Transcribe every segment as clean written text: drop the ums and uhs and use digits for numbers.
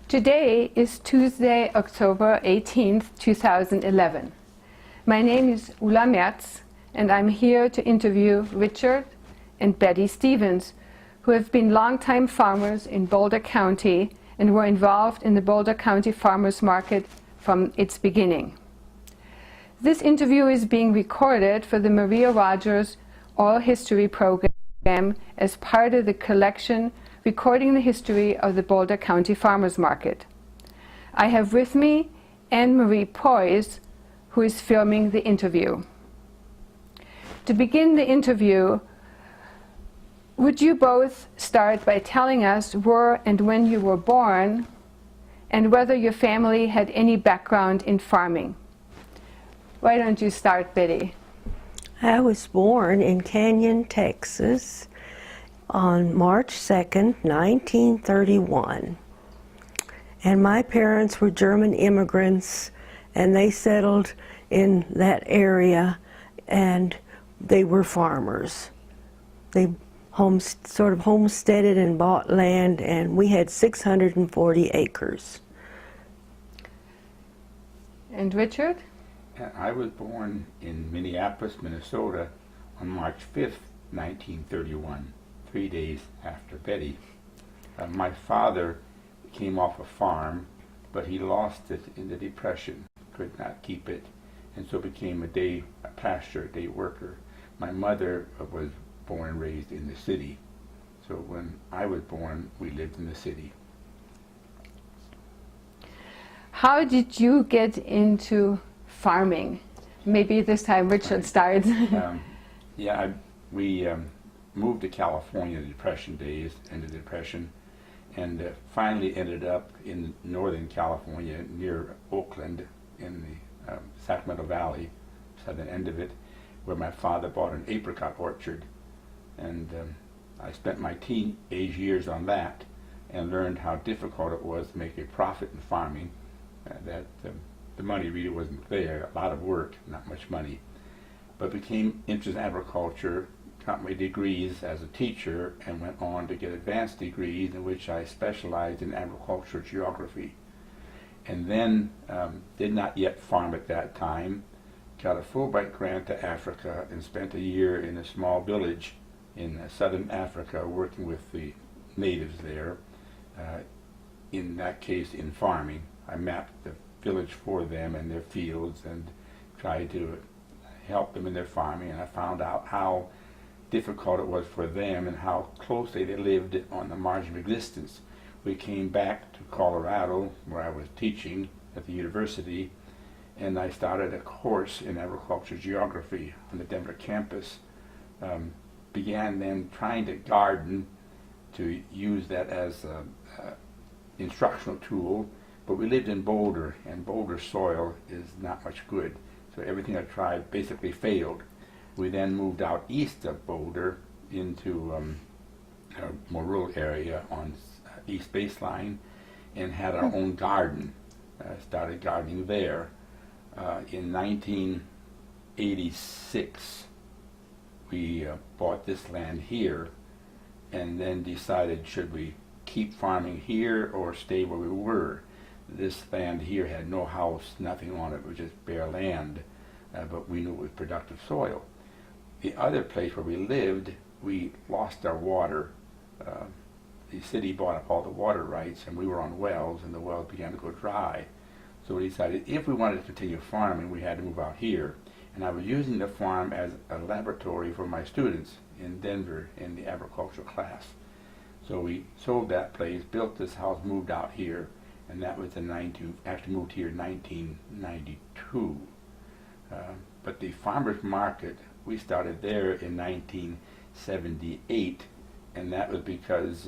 Today is Tuesday, October 18th, 2011. My name is Ulla Merz, and I'm here to interview Richard and Betty Stevens, who have been longtime farmers in Boulder County and were involved in the Boulder County Farmers Market from its beginning. This interview is being recorded for the Maria Rogers Oral History Program as part of the collection Recording the History of the Boulder County Farmers Market. I have with me MROHP, who is filming the interview. To begin the interview, would you both start by telling us where and when you were born and whether your family had any background in farming? Why don't you start, Betty? I was born in Canyon, Texas on March 2nd, 1931. And my parents were German immigrants, and they settled in that area, and they were farmers. They sort of homesteaded and bought land, and we had 640 acres. And Richard? I was born in Minneapolis, Minnesota on March 5th, 1931, 3 days after Betty. My father came off a farm, but he lost it in the Depression, could not keep it, and so became a pasture, day worker. My mother was born and raised in the city, so when I was born, we lived in the city. How did you get into farming? Maybe this time Richard starts. We moved to California in the Depression days, end of the Depression, and finally ended up in Northern California near Oakland in the Sacramento Valley, southern end of it, where my father bought an apricot orchard. And I spent my teenage years on that and learned how difficult it was to make a profit in farming, the money really wasn't there, a lot of work, not much money. But became interested in agriculture, got my degrees as a teacher, and went on to get advanced degrees in which I specialized in agricultural geography. And then did not yet farm at that time, got a Fulbright grant to Africa and spent a year in a small village in southern Africa working with the natives there, in that case in farming. I mapped the village for them and their fields and tried to help them in their farming, and I found out how difficult it was for them and how closely they lived on the margin of existence. We came back to Colorado, where I was teaching at the university, and I started a course in agriculture geography on the Denver campus. Began then trying to garden, to use that as an instructional tool, but we lived in Boulder, and Boulder soil is not much good, so everything I tried basically failed. We then moved out east of Boulder into a more rural area on East Baseline and had our own garden. Started gardening there. In 1986, we bought this land here and then decided, should we keep farming here or stay where we were? This land here had no house, nothing on it, it was just bare land, but we knew it was productive soil. The other place where we lived, we lost our water. The city bought up all the water rights, and we were on wells, and the wells began to go dry. So we decided if we wanted to continue farming, we had to move out here. And I was using the farm as a laboratory for my students in Denver in the agricultural class. So we sold that place, built this house, moved out here, and that was actually moved here in 1992. But the farmers market, we started there in 1978, and that was because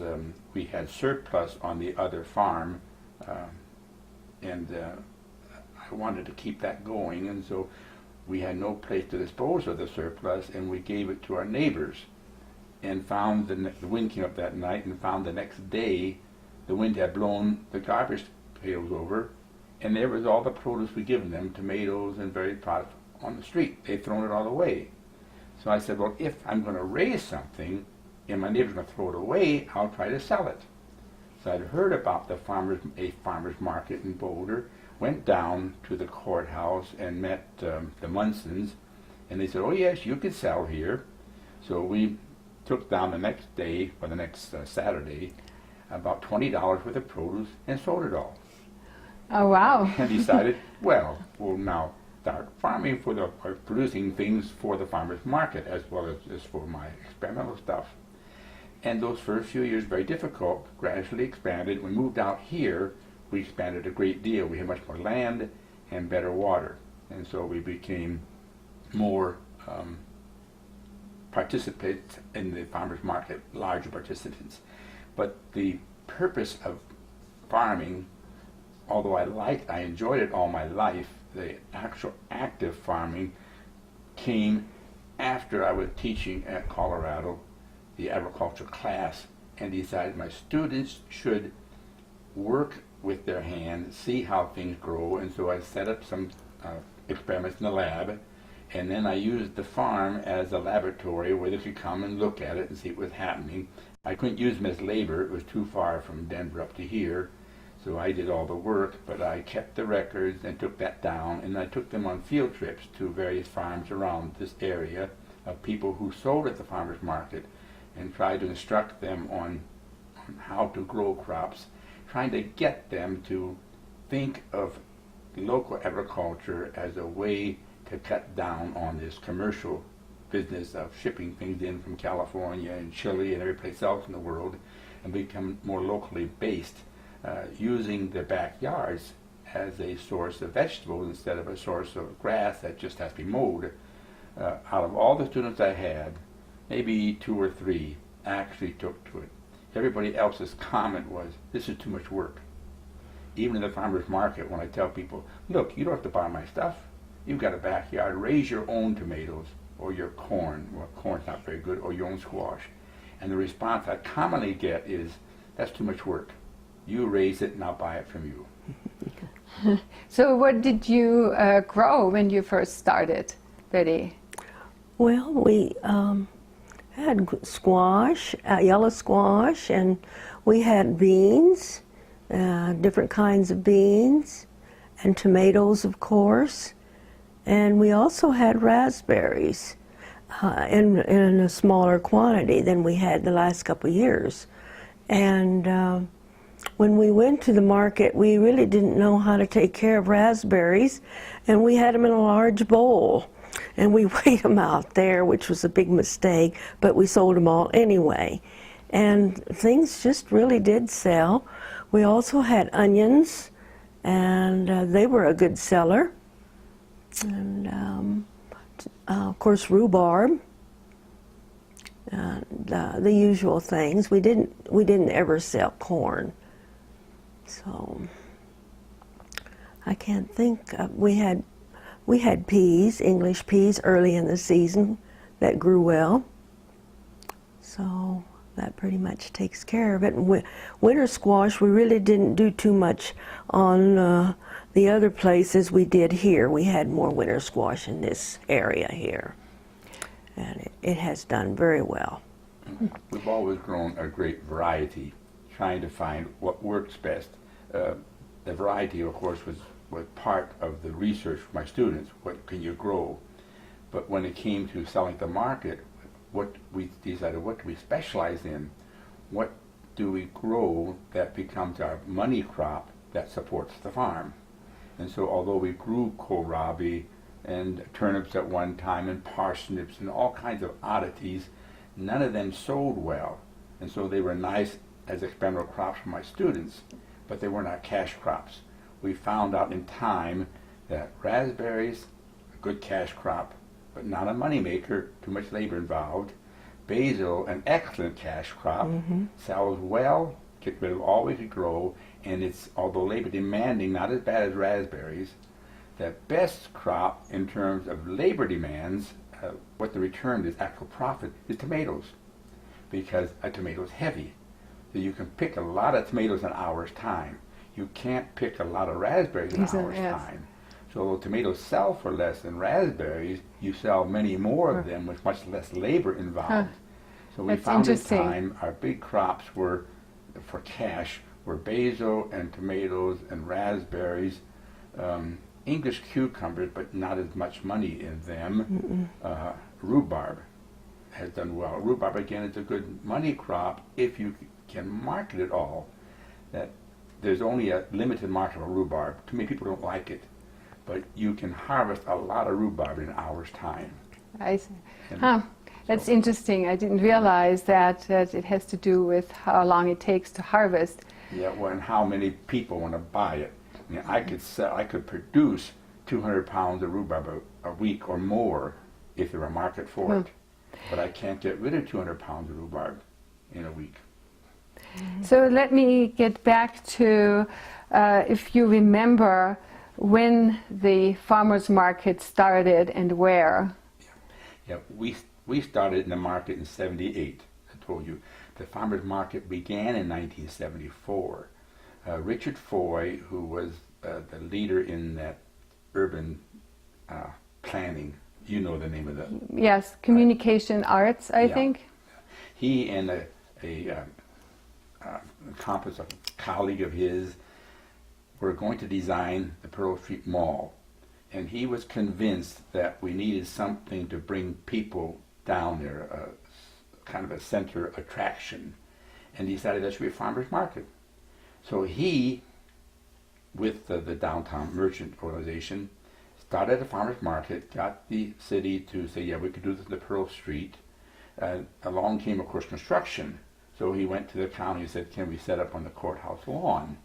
we had surplus on the other farm, and I wanted to keep that going, and so we had no place to dispose of the surplus, and we gave it to our neighbors, and found the wind came up that night, and found the next day the wind had blown the garbage pails over, and there was all the produce we'd given them, tomatoes and various products, on the street. They'd thrown it all away. So I said, well, if I'm going to raise something and my neighbor's going to throw it away, I'll try to sell it. So I'd heard about a farmer's market in Boulder, went down to the courthouse and met the Munsons, and they said, oh yes, you can sell here. So we took down the next day, or the next Saturday, about $20 worth of produce and sold it all. Oh, wow. And decided, well, we'll now start farming or producing things for the farmer's market as well as for my experimental stuff. And those first few years, very difficult, gradually expanded. We moved out here, we expanded a great deal. We had much more land and better water. And so we became more participants in the farmer's market, larger participants. But the purpose of farming, although I enjoyed it all my life, the actual active farming came after I was teaching at Colorado, the agriculture class, and decided my students should work with their hands, see how things grow, and so I set up some experiments in the lab, and then I used the farm as a laboratory where they could come and look at it and see what was happening. I couldn't use them as labor, it was too far from Denver up to here, so I did all the work, but I kept the records and took that down, and I took them on field trips to various farms around this area of people who sold at the farmer's market, and tried to instruct them on how to grow crops, trying to get them to think of local agriculture as a way to cut down on this commercial business of shipping things in from California and Chile and every place else in the world, and become more locally based, using their backyards as a source of vegetables instead of a source of grass that just has to be mowed. Out of all the students I had, maybe 2 or 3 actually took to it. Everybody else's comment was, this is too much work. Even in the farmer's market, when I tell people, look, you don't have to buy my stuff. You've got a backyard, raise your own tomatoes or your corn. Well, corn's not very good, or your own squash. And the response I commonly get is, that's too much work. You raise it and I'll buy it from you. So what did you grow when you first started, Betty? Well, we had squash, yellow squash, and we had beans, different kinds of beans, and tomatoes, of course. And we also had raspberries in a smaller quantity than we had the last couple of years. And when we went to the market, we really didn't know how to take care of raspberries, and we had them in a large bowl. And we weighed them out there, which was a big mistake, but we sold them all anyway. And things just really did sell. We also had onions, and they were a good seller. And of course, rhubarb, the usual things. We didn't ever sell corn. So I can't think. We had peas, English peas, early in the season that grew well. So that pretty much takes care of it. And winter squash, we really didn't do too much on the other places we did here. We had more winter squash in this area here. And it has done very well. We've always grown a great variety, trying to find what works best. The variety, of course, was part of the research for my students. What can you grow? But when it came to selling at the market, what we decided, what do we specialize in? What do we grow that becomes our money crop that supports the farm? And so although we grew kohlrabi and turnips at one time and parsnips and all kinds of oddities, none of them sold well. And so they were nice as experimental crops for my students, but they were not cash crops. We found out in time that raspberries, a good cash crop, but not a money maker, too much labor involved. Basil, an excellent cash crop, sells well, get rid of all we could grow, and it's, although labor demanding, not as bad as raspberries. The best crop in terms of labor demands, what the return is, actual profit, is tomatoes, because a tomato is heavy. So you can pick a lot of tomatoes in an hour's time. You can't pick a lot of raspberries in an hour's time. So although tomatoes sell for less than raspberries, you sell many more of them with much less labor involved. So we found in time our big crops were, for cash, were basil and tomatoes and raspberries, English cucumbers, but not as much money in them. Rhubarb has done well. Rhubarb, again, is a good money crop if you can market it all. That there's only a limited market for rhubarb. Too many people don't like it, but you can harvest a lot of rhubarb in an hour's time. I see. And Huh. That's so- interesting. I didn't realize that it has to do with how long it takes to harvest. Yeah, well, and how many people want to buy it. I mean, I could produce 200 pounds of rhubarb a week or more if there were a market for it. But I can't get rid of 200 pounds of rhubarb in a week. So let me get back to, if you remember, when the farmers market started and where. Yeah, we started in the market in '78. I told you the farmers market began in 1974. Richard Foy, who was the leader in that urban planning, you know the name of the. Yes, communication arts, I Yeah. think. He and a accomplice, a colleague of his, were going to design the Pearl Street Mall, and he was convinced that we needed something to bring people down there, kind of a center attraction, and he decided that should be a farmers market. So he, with the downtown merchant organization, started a farmers market, got the city to say, yeah, we could do this in the Pearl Street. Along came, of course, construction. So he went to the county and said, can we set up on the courthouse lawn?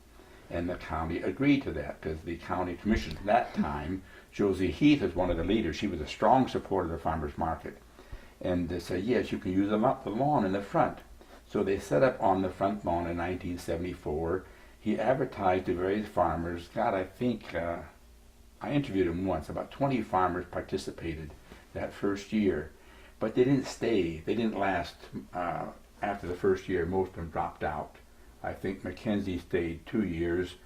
And the county agreed to that because the county commissioner at that time, Josie Heath, was one of the leaders. She was a strong supporter of the farmers market. And they said, yes, you can use the lawn in the front. So they set up on the front lawn in 1974. He advertised to various farmers. God, I think I interviewed him once. About 20 farmers participated that first year. But they didn't stay. They didn't last after the first year. Most of them dropped out. I think Mackenzie stayed 2 years.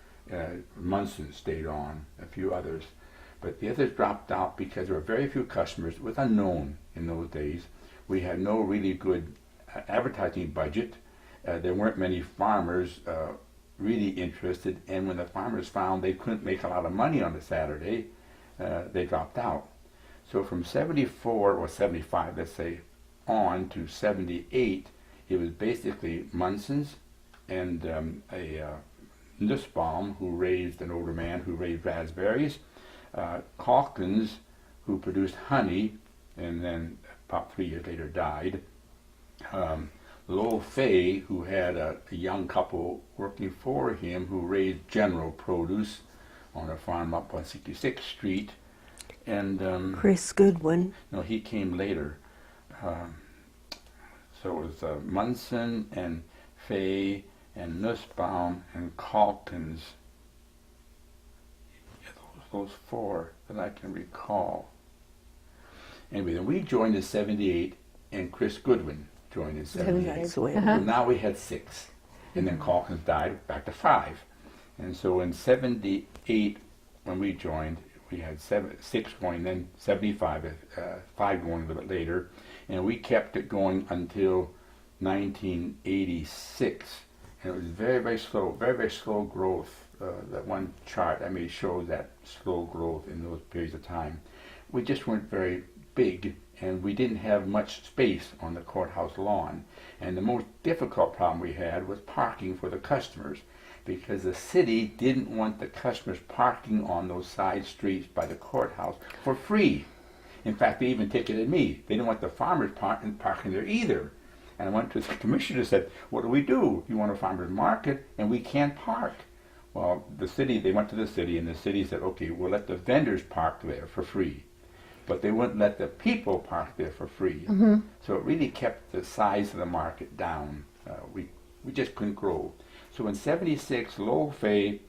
Munson stayed on, a few others. But the others dropped out because there were very few customers. It was unknown in those days. We had no really good advertising budget. There weren't many farmers really interested, and when the farmers found they couldn't make a lot of money on a Saturday, they dropped out. So from 74 or 75, let's say, on to 78, it was basically Munson's and a Nussbaum, who raised an older man who raised raspberries, Calkins, who produced honey, and then about 3 years later died. Lowell Fay, who had a young couple working for him who raised general produce on a farm up on 66th Street. And Chris Goodwin. no, he came later. So it was Munson and Fay and Nussbaum and Calkins. Yeah, those four that I can recall. Anyway, then we joined in '78, and Chris Goodwin joined in '78. That's when. So now we had 6, and then Calkins died, back to 5. And so in '78, when we joined, we had 6 going, then '75, 5 going a little bit later, and we kept it going until 1986. And it was very, very slow growth. That one chart I made shows that slow growth in those periods of time. We just weren't very big, and we didn't have much space on the courthouse lawn. And the most difficult problem we had was parking for the customers, because the city didn't want the customers parking on those side streets by the courthouse for free. In fact, they even ticketed me. They didn't want the farmers parking there either. And I went to the commissioner and said, what do we do? You want a farmer's market, and we can't park. Well, they went to the city, and the city said, okay, we'll let the vendors park there for free. But they wouldn't let the people park there for free. Mm-hmm. So it really kept the size of the market down. We just couldn't grow. So in '76, Lowell Fay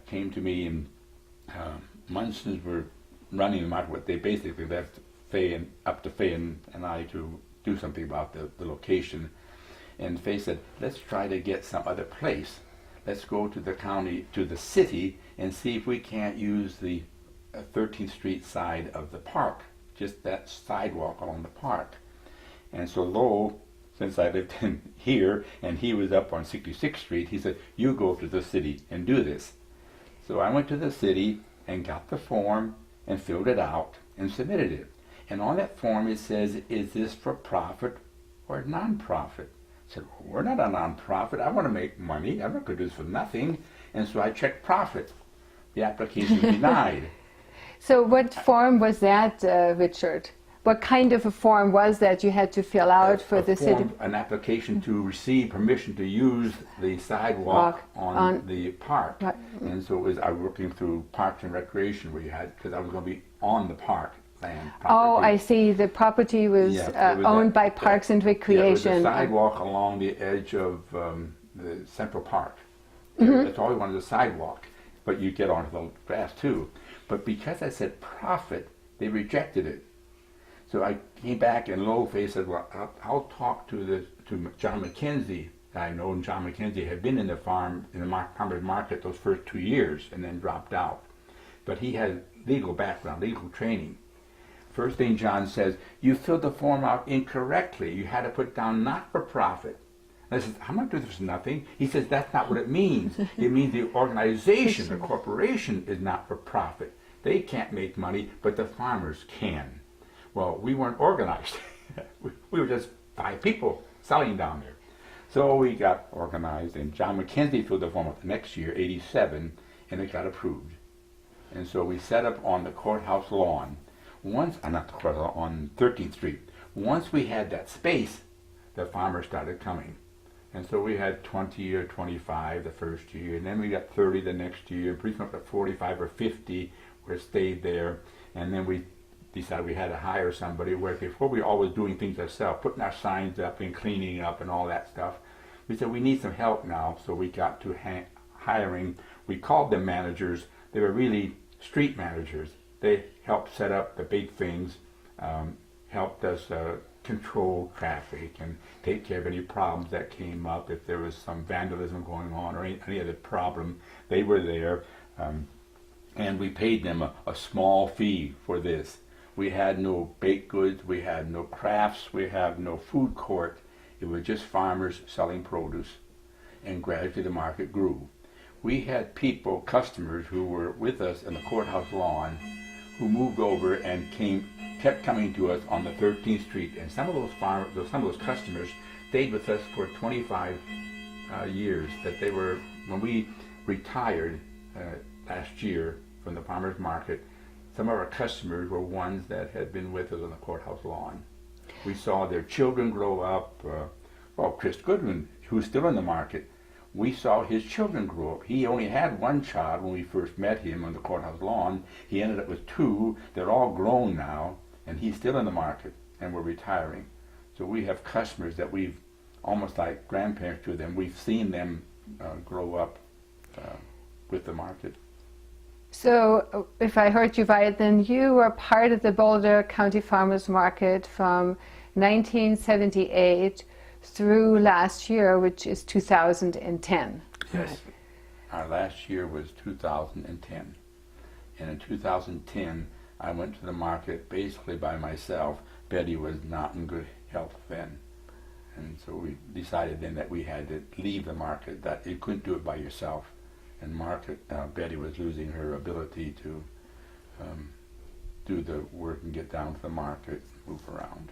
came to me, and Munson's were running the market. They basically left up to Fay and I to do something about the location. And Fay said, let's try to get some other place. Let's go to the county, to the city, and see if we can't use the 13th Street side of the park, just that sidewalk along the park. And so Lowell since I lived in here and he was up on 66th Street, he said, you go to the city and do this. So I went to the city and got the form and filled it out and submitted it. And on that form it says, is this for profit or non-profit? I said, well, we're not a non-profit. I want to make money. I'm not going to do this for nothing. And so I checked profit. The application was denied. So what form was that, Richard? What kind of a form was that you had to fill out for the city? An application to receive permission to use the sidewalk on the park. Right. And so it was, I was working through Parks and Recreation where you had, because I was going to be on the park land. Oh, I see. The property was, owned by Parks and Recreation. Yeah, it was a sidewalk along the edge of the Central Park. That's all we wanted, a sidewalk. But you get onto the grass too. But because I said profit, they rejected it. So I came back and low-faced said, well, I'll talk to John McKenzie. I know John McKenzie had been in the farmers market those first 2 years and then dropped out. But he had legal background, legal training. First thing John says, you filled the form out incorrectly. You had to put down not for profit. And I said, I'm not doing this for nothing. He says, that's not what it means. It means the organization, the corporation is not for profit. They can't make money, but the farmers can. Well, we weren't organized. We were just 5 people selling down there. So we got organized, and John McKenzie filled the form out the next year, 87, and it got approved. And so we set up on the courthouse lawn. Once, not the courthouse, on 13th Street. Once we had that space, the farmers started coming. And so we had 20 or 25 the first year, and then we got 30 the next year, pretty much up to 45 or 50 where stayed there, and then we decided we had to hire somebody, where before we were always doing things ourselves, putting our signs up and cleaning up and all that stuff. We said we need some help now, so we got to hiring. We called them managers. They were really street managers. They helped set up the big things, helped us control traffic and take care of any problems that came up. If there was some vandalism going on or any other problem, they were there. And we paid them a small fee for this. We had no baked goods, we had no crafts, we had no food court. It was just farmers selling produce, and gradually the market grew. We had people, customers, who were with us in the courthouse lawn, who moved over and kept coming to us on the 13th Street. And some of those customers stayed with us for 25 years. That they were, when we retired last year from the farmers market, some of our customers were ones that had been with us on the courthouse lawn. We saw their children grow up. Chris Goodwin, who's still in the market, we saw his children grow up. He only had one child when we first met him on the courthouse lawn. He ended up with 2. They're all grown now, and he's still in the market, and we're retiring. So we have customers that we've, almost like grandparents to them, we've seen them grow up with the market. So, if I heard you right, then you were part of the Boulder County Farmers Market from 1978 through last year, which is 2010. Yes. Right. Our last year was 2010. And in 2010, I went to the market basically by myself. Betty was not in good health then. And so we decided then that we had to leave the market, that you couldn't do it by yourself. And Betty was losing her ability to do the work and get down to the market, move around.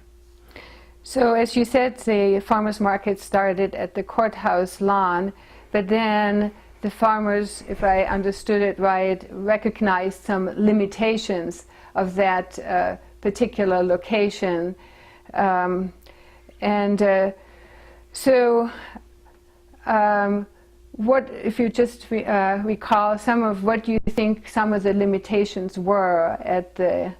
So as you said, the farmers market started at the courthouse lawn, but then the farmers, if I understood it right, recognized some limitations of that particular location. What, if you just recall some of what you think some of the limitations were at the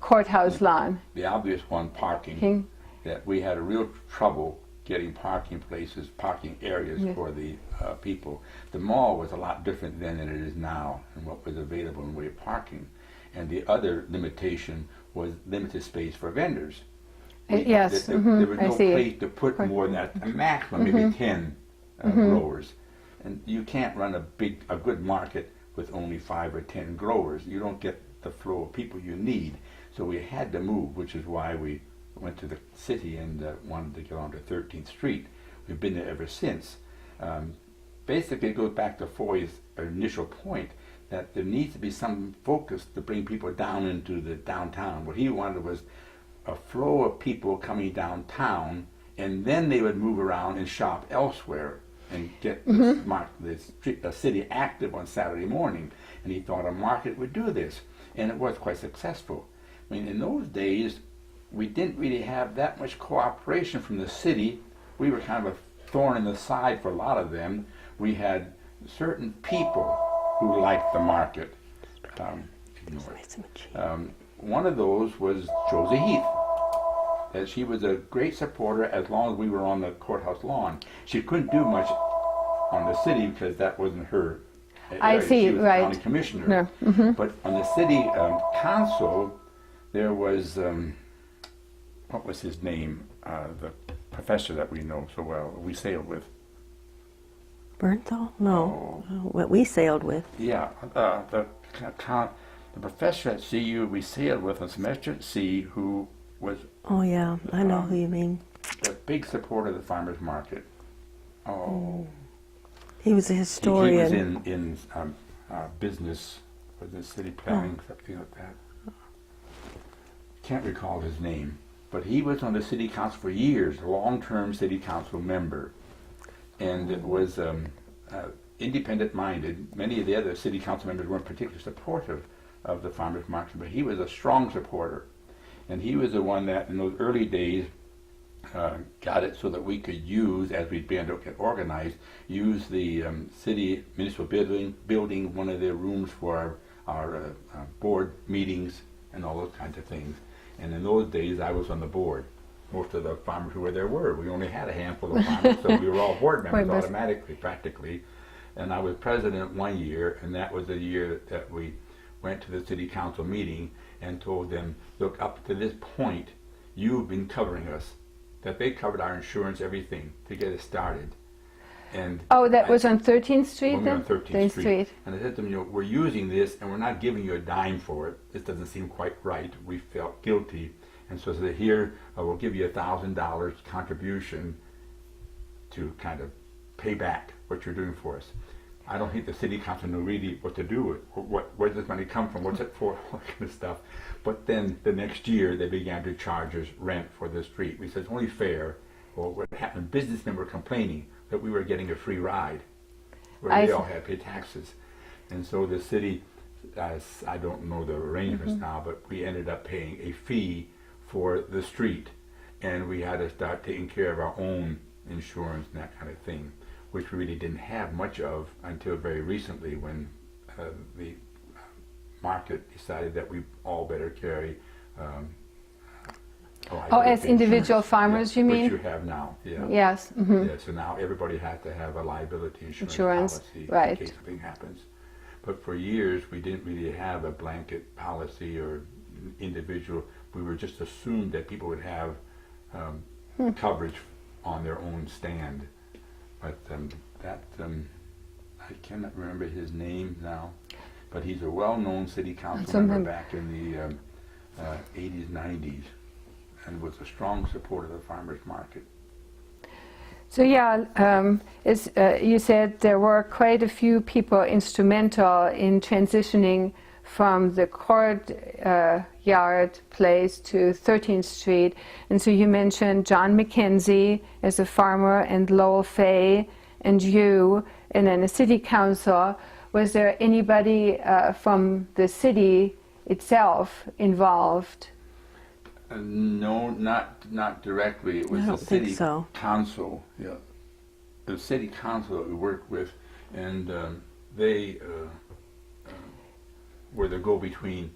courthouse lawn? The obvious one, parking. That we had a real trouble getting parking places, parking areas for the people. The mall was a lot different then than it is now, and what was available in the way of parking. And the other limitation was limited space for vendors. Yes, there was no place to put more than a maximum, maybe 10 growers. And you can't run a good market with only 5 or 10 growers. You don't get the flow of people you need. So we had to move, which is why we went to the city and wanted to get onto 13th Street. We've been there ever since. Basically, it goes back to Foy's initial point that there needs to be some focus to bring people down into the downtown. What he wanted was a flow of people coming downtown, and then they would move around and shop elsewhere and get the city active on Saturday morning. And he thought a market would do this, and it was quite successful. I mean, in those days, we didn't really have that much cooperation from the city. We were kind of a thorn in the side for a lot of them. We had certain people who liked the market. One of those was Josie Heath. That she was a great supporter as long as we were on the courthouse lawn. She couldn't do much on the city because that wasn't her area. I see, she was right. county commissioner. No. Mm-hmm. But on the city council, there was, what was his name? The professor that we know so well, we sailed with. Bernthal? No. What we sailed with. Yeah, the professor at CU we sailed with on semester at sea, who was Oh yeah, I know who you mean. a big supporter of the farmers market. He was a historian. He was in business, was it city planning, something like that. Can't recall his name, but he was on the city council for years, a long-term city council member, and it was independent-minded. Many of the other city council members weren't particularly supportive of the farmers market, but he was a strong supporter, and he was the one that in those early days got it so that we could use, as we began to get organized, use the city municipal building, one of their rooms for our board meetings and all those kinds of things. And in those days, I was on the board. Most of the farmers who were there were. We only had a handful of farmers, so we were all board members automatically, practically. And I was president one year, and that was the year that we went to the city council meeting and told them, look, up to this point, you've been covering us. That they covered our insurance, everything, to get us started. And that was on 13th Street when we then? were on 13th Street. And I said to them, we're using this and we're not giving you a dime for it. This doesn't seem quite right. We felt guilty. And so I said, here, we'll give you $1,000 contribution to kind of pay back what you're doing for us. I don't think the city council knew really what to do with where does this money come from, what's it for, all that kind of stuff. But then the next year they began to charge us rent for the street. We said it's only fair. Well, what happened, businessmen were complaining that we were getting a free ride, where they all had to pay taxes. And so the city, I don't know the arrangements now, but we ended up paying a fee for the street. And we had to start taking care of our own insurance and that kind of thing, which we really didn't have much of until very recently when the market decided that we all better carry as individual farmers, you mean? Which you have now, yeah. Yes. Mm-hmm. Yeah, so now everybody has to have a liability insurance policy right. in case something happens. But for years, we didn't really have a blanket policy or individual. We were just assumed that people would have coverage on their own stand. But I cannot remember his name now, but he's a well-known city council member back in the 80s, 90s, and was a strong supporter of the farmers market. So you said there were quite a few people instrumental in transitioning from the courtyard place to 13th Street. And so you mentioned John McKenzie as a farmer, and Lowell Fay, and you, and then the city council. Was there anybody from the city itself involved? No, not directly. It was the city council. Yeah, the city council that we worked with, and they were the go-between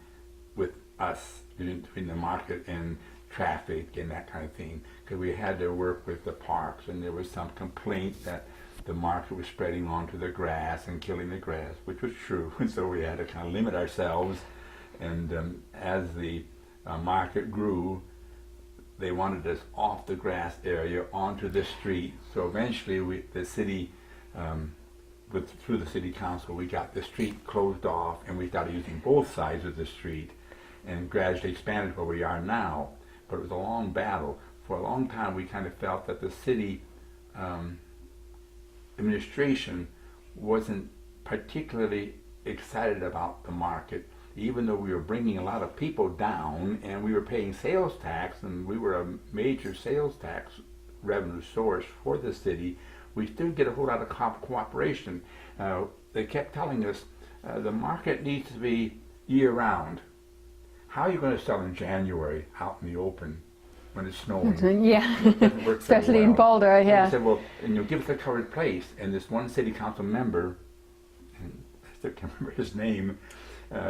with us between the market and traffic and that kind of thing. Because we had to work with the parks, and there was some complaint that the market was spreading onto the grass and killing the grass, which was true. And so we had to kind of limit ourselves. And as the market grew, they wanted us off the grass area onto the street. So eventually the city, through the city council, we got the street closed off, and we started using both sides of the street, and gradually expanded where we are now. but it was a long battle. For a long time, we kind of felt that the city administration wasn't particularly excited about the market, even though we were bringing a lot of people down and we were paying sales tax, and we were a major sales tax revenue source for the city. We still get a whole lot of cooperation. They kept telling us the market needs to be year-round. How are you going to sell in January out in the open when it's snowing? Yeah, It doesn't work very especially in well. Boulder, And yeah. they said, well, and you'll give us a covered place. And this one city council member, and I still can't remember his name,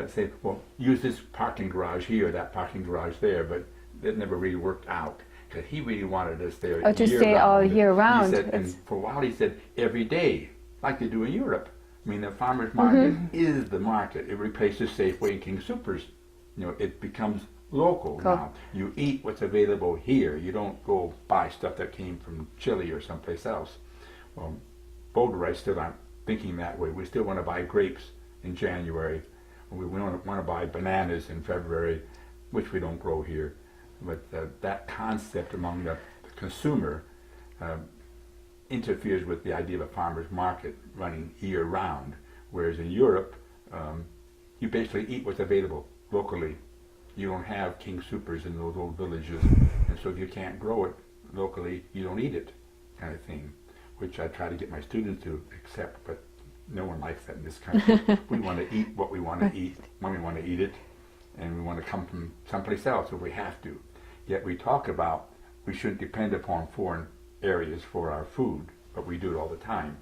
said, well, use this parking garage here, that parking garage there, but that never really worked out. Because he really wanted us there Oh, to stay all year round. He said, and It's- for a while he said, every day, like they do in Europe. I mean, the farmer's market is the market. It replaces Safeway and King Supers. You know, it becomes local Cool. now. You eat what's available here. You don't go buy stuff that came from Chile or someplace else. Well, Boulderites still aren't thinking that way. We still want to buy grapes in January. We want to buy bananas in February, which we don't grow here. But that concept among the consumer interferes with the idea of a farmer's market running year-round, whereas in Europe, you basically eat what's available locally. You don't have King Supers in those old villages, and so if you can't grow it locally, you don't eat it, kind of thing, which I try to get my students to accept, but no one likes that in this country. We want to eat what we want to eat when we want to eat it, and we want to come from someplace else if we have to. Yet we talk about we shouldn't depend upon foreign areas for our food, but we do it all the time.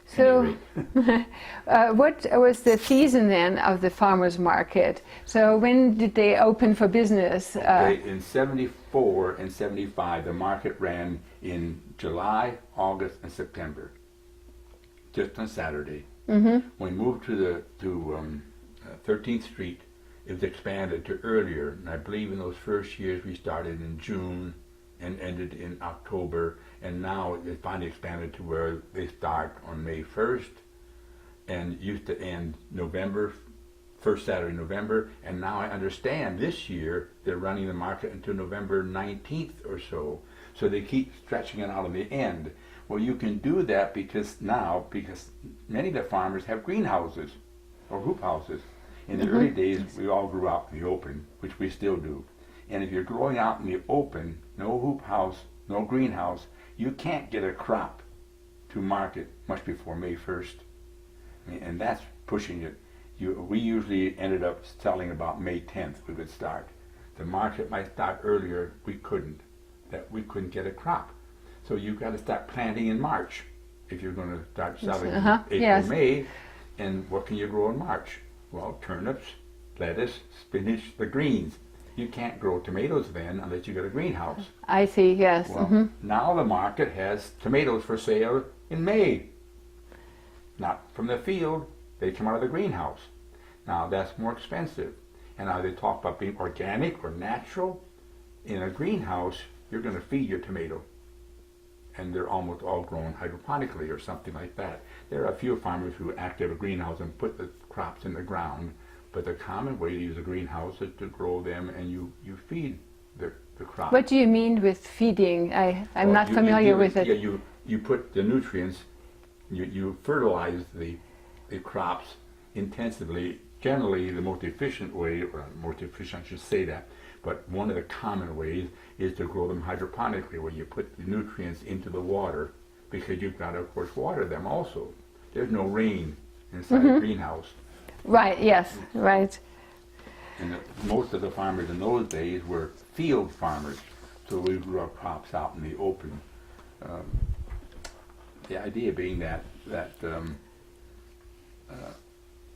So, Anyway, what was the season then of the farmers market? So, when did they open for business? in 74 and 75, the market ran in July, August, and September, just on Saturday. When we moved to 13th Street, it was expanded to earlier, and I believe in those first years we started in June and ended in October, and now it finally expanded to where they start on May 1st and used to end November, first Saturday in November, and now I understand this year they're running the market until November 19th or so, so they keep stretching it out of the end. Well, you can do that because many of the farmers have greenhouses or hoop houses. In the early days, we all grew out in the open, which we still do. And if you're growing out in the open, no hoop house, no greenhouse, you can't get a crop to market much before May 1st. And that's pushing it. We usually ended up selling about May 10th we would start. The market might start earlier, we couldn't get a crop. So you've got to start planting in March if you're going to start selling in April, yes. May. And what can you grow in March? Well, turnips, lettuce, spinach, the greens. You can't grow tomatoes then unless you got a greenhouse. I see, yes. Well, now the market has tomatoes for sale in May. Not from the field, they come out of the greenhouse. Now that's more expensive. And now they talk about being organic or natural. In a greenhouse, you're going to feed your tomato. And they're almost all grown hydroponically or something like that. There are a few farmers who activate a greenhouse and put the crops in the ground, but the common way to use a greenhouse is to grow them and you feed the crop. What do you mean with feeding? I'm Well, not you familiar give with it. Yeah, you put the nutrients, you fertilize the crops intensively. Generally, the most efficient way, or most efficient, I should say that, but one of the common ways is to grow them hydroponically, where you put the nutrients into the water, because you've got to, of course, water them also. There's no rain inside a greenhouse. Right, yes, right. And most of the farmers in those days were field farmers, so we grew our crops out in the open. The idea being that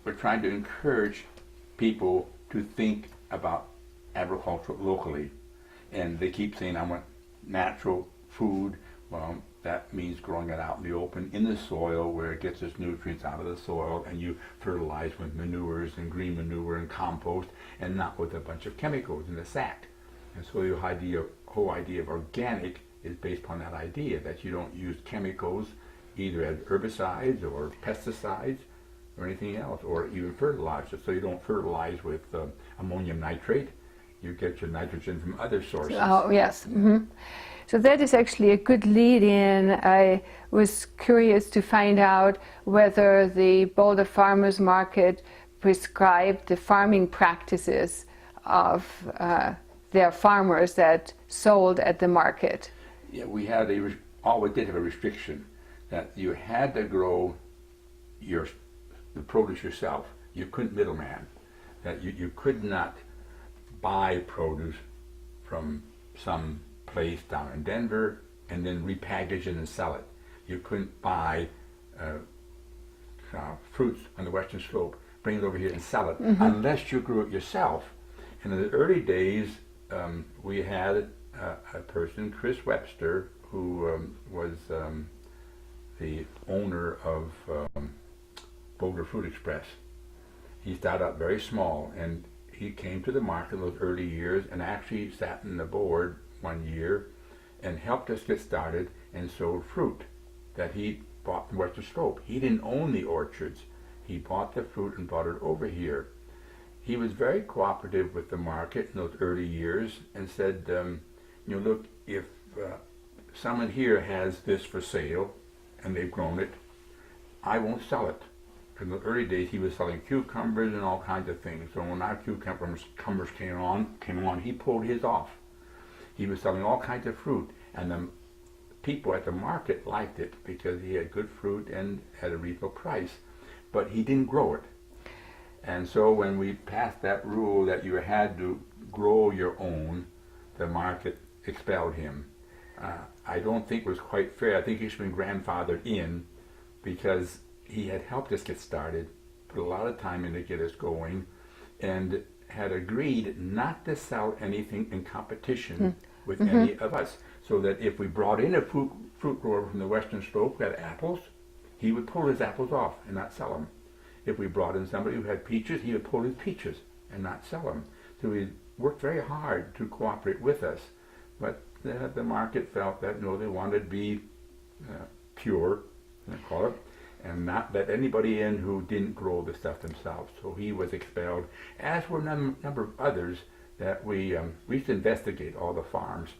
we're trying to encourage people to think about agriculture locally. And they keep saying, I want natural food. Well, that means growing it out in the open, in the soil, where it gets its nutrients out of the soil, and you fertilize with manures and green manure and compost, and not with a bunch of chemicals in a sack. And so the whole idea of organic is based upon that idea, that you don't use chemicals either as herbicides or pesticides or anything else, or even fertilizers. So you don't fertilize with ammonium nitrate. You get your nitrogen from other sources. Oh, yes. So that is actually a good lead-in. I was curious to find out whether the Boulder Farmers Market prescribed the farming practices of their farmers that sold at the market. Yeah, we had always did have a restriction that you had to grow the produce yourself. You couldn't middleman. That you could not buy produce from some place down in Denver and then repackage it and sell it. You couldn't buy fruits on the western slope, bring it over here and sell it unless you grew it yourself. And in the early days, we had a person, Chris Webster, who was the owner of Boulder Fruit Express. He started out very small, and he came to the market in those early years and actually sat in the board one year and helped us get started and sold fruit that he bought from Western Slope. He didn't own the orchards. He bought the fruit and brought it over here. He was very cooperative with the market in those early years and said, look, if someone here has this for sale and they've grown it, I won't sell it. In the early days, he was selling cucumbers and all kinds of things. So when our cucumbers came on, he pulled his off. He was selling all kinds of fruit, and the people at the market liked it because he had good fruit and at a reasonable price, but he didn't grow it. And so when we passed that rule that you had to grow your own, the market expelled him. I don't think it was quite fair. I think he should have been grandfathered in because he had helped us get started, put a lot of time in to get us going, and had agreed not to sell anything in competition with any of us. So that if we brought in a fruit grower from the western slope who had apples, he would pull his apples off and not sell them. If we brought in somebody who had peaches, he would pull his peaches and not sell them. So he worked very hard to cooperate with us. But the market felt that, they wanted to be pure, I call it, and not let anybody in who didn't grow the stuff themselves. So he was expelled, as were a number of others that we used to investigate all the farms.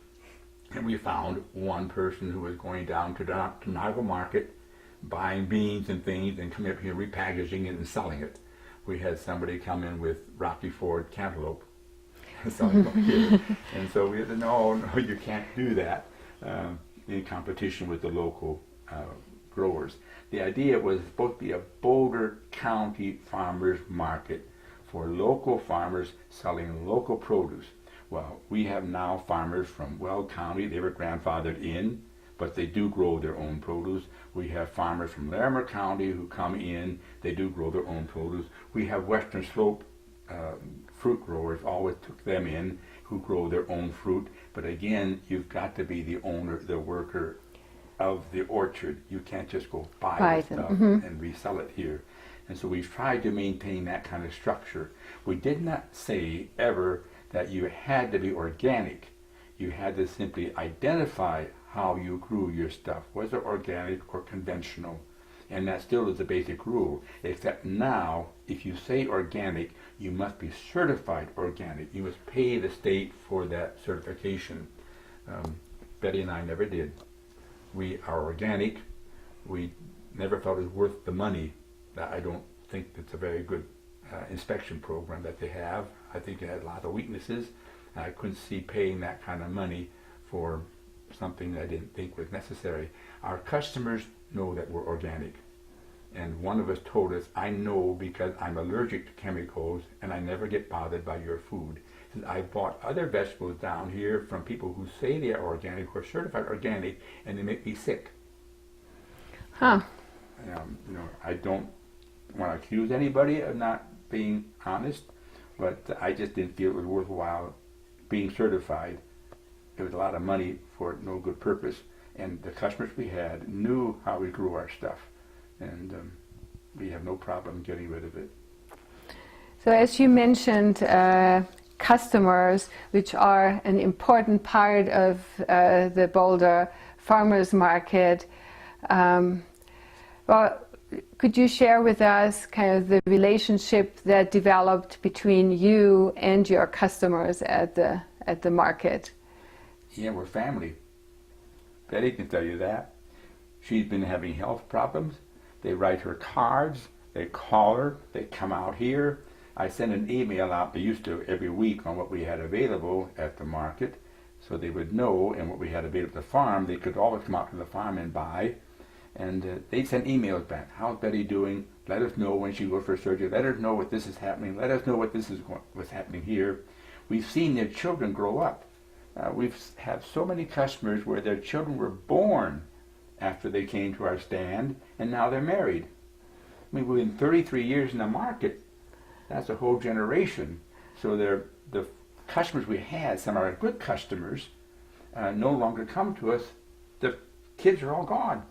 And we found one person who was going down to the Nago market, buying beans and things, and coming up here repackaging it and selling it. We had somebody come in with Rocky Ford cantaloupe and selling it here. And so we said, no, you can't do that in competition with the local growers. The idea was supposed to be a Boulder County Farmers Market for local farmers selling local produce. Well, we have now farmers from Weld County. They were grandfathered in, but they do grow their own produce. We have farmers from Larimer County who come in. They do grow their own produce. We have Western Slope fruit growers, always took them in, who grow their own fruit. But again, you've got to be the owner, the worker of the orchard. You can't just go buy the stuff and resell it here. And so we've tried to maintain that kind of structure. We did not say ever that you had to be organic. You had to simply identify how you grew your stuff. Was it organic or conventional? And that still is the basic rule, except now, if you say organic, you must be certified organic. You must pay the state for that certification. Betty and I never did. We are organic. We never felt it was worth the money. I don't think it's a very good inspection program that they have. I think it had a lot of weaknesses. I couldn't see paying that kind of money for something I didn't think was necessary. Our customers know that we're organic. And one of us told us, I know because I'm allergic to chemicals and I never get bothered by your food. I bought other vegetables down here from people who say they are organic, who are certified organic, and they make me sick. Huh. I don't want to accuse anybody of not being honest, but I just didn't feel it was worthwhile being certified. It was a lot of money for no good purpose, and the customers we had knew how we grew our stuff, and we have no problem getting rid of it. So as you mentioned, customers, which are an important part of the Boulder Farmers Market, well, could you share with us kind of the relationship that developed between you and your customers at the market? Yeah, we're family. Betty can tell you that. She's been having health problems. They write her cards, they call her, they come out here. I send an email out, they used to, every week on what we had available at the market, so they would know, and what we had available at the farm, they could always come out to the farm and buy. And they'd send emails back. How's Betty doing? Let us know when she goes for surgery. Let us know what this is happening. Let us know what's happening here. We've seen their children grow up. We've had so many customers where their children were born after they came to our stand, and now they're married. I mean, we've been 33 years in the market. That's a whole generation. So the customers we had, some of our good customers, no longer come to us. The kids are all gone.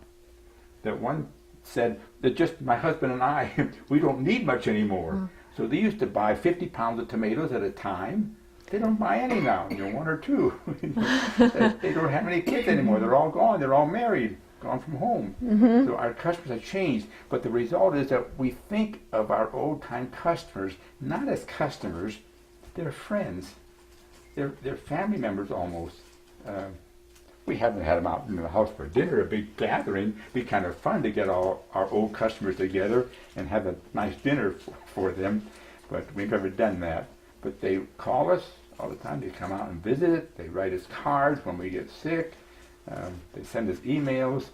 That one said that just my husband and I, we don't need much anymore. Mm. So they used to buy 50 pounds of tomatoes at a time. They don't buy any now, one or two. They don't have any kids anymore. They're all gone. They're all married, gone from home. Mm-hmm. So our customers have changed. But the result is that we think of our old-time customers not as customers, they're friends. They're family members almost. We haven't had them out in the house for dinner, a big gathering. It'd be kind of fun to get all our old customers together and have a nice dinner for them, but we've never done that. But they call us all the time. They come out and visit. They write us cards when we get sick. They send us emails,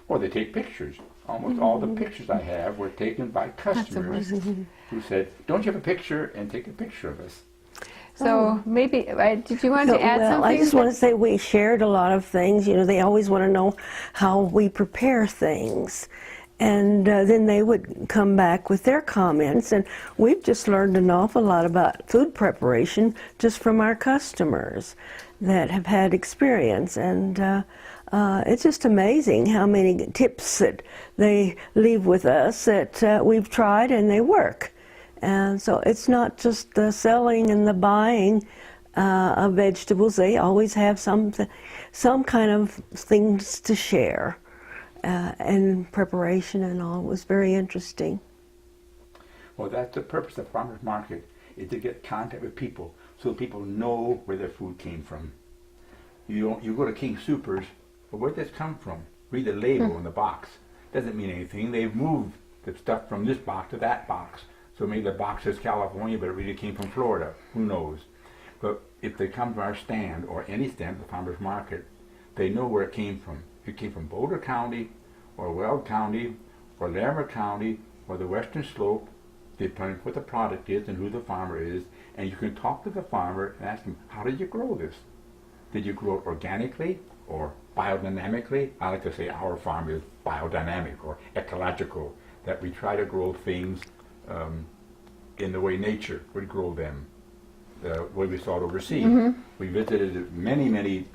or they take pictures. Almost all the pictures I have were taken by customers who said, "Don't you have a picture?" and take a picture of us. So maybe, did you want to add something? I just want to say we shared a lot of things. They always want to know how we prepare things. And then they would come back with their comments. And we've just learned an awful lot about food preparation just from our customers that have had experience. And it's just amazing how many tips that they leave with us that we've tried and they work. And so it's not just the selling and the buying of vegetables. They always have some kind of things to share. And preparation and all. It was very interesting. Well, that's the purpose of Farmers Market, is to get contact with people so people know where their food came from. You go to King Soopers, well, where did this come from? Read the label on the box. Doesn't mean anything. They've moved the stuff from this box to that box. So maybe the box says California, but it really came from Florida. Who knows? But if they come to our stand, or any stand at the Farmers Market, they know where it came from. It came from Boulder County, or Weld County, or Larimer County, or the Western Slope, depending what the product is and who the farmer is. And you can talk to the farmer and ask him, how did you grow this? Did you grow it organically or biodynamically? I like to say our farm is biodynamic or ecological, that we try to grow things in the way nature would grow them, the way we saw it overseas. Mm-hmm. We visited many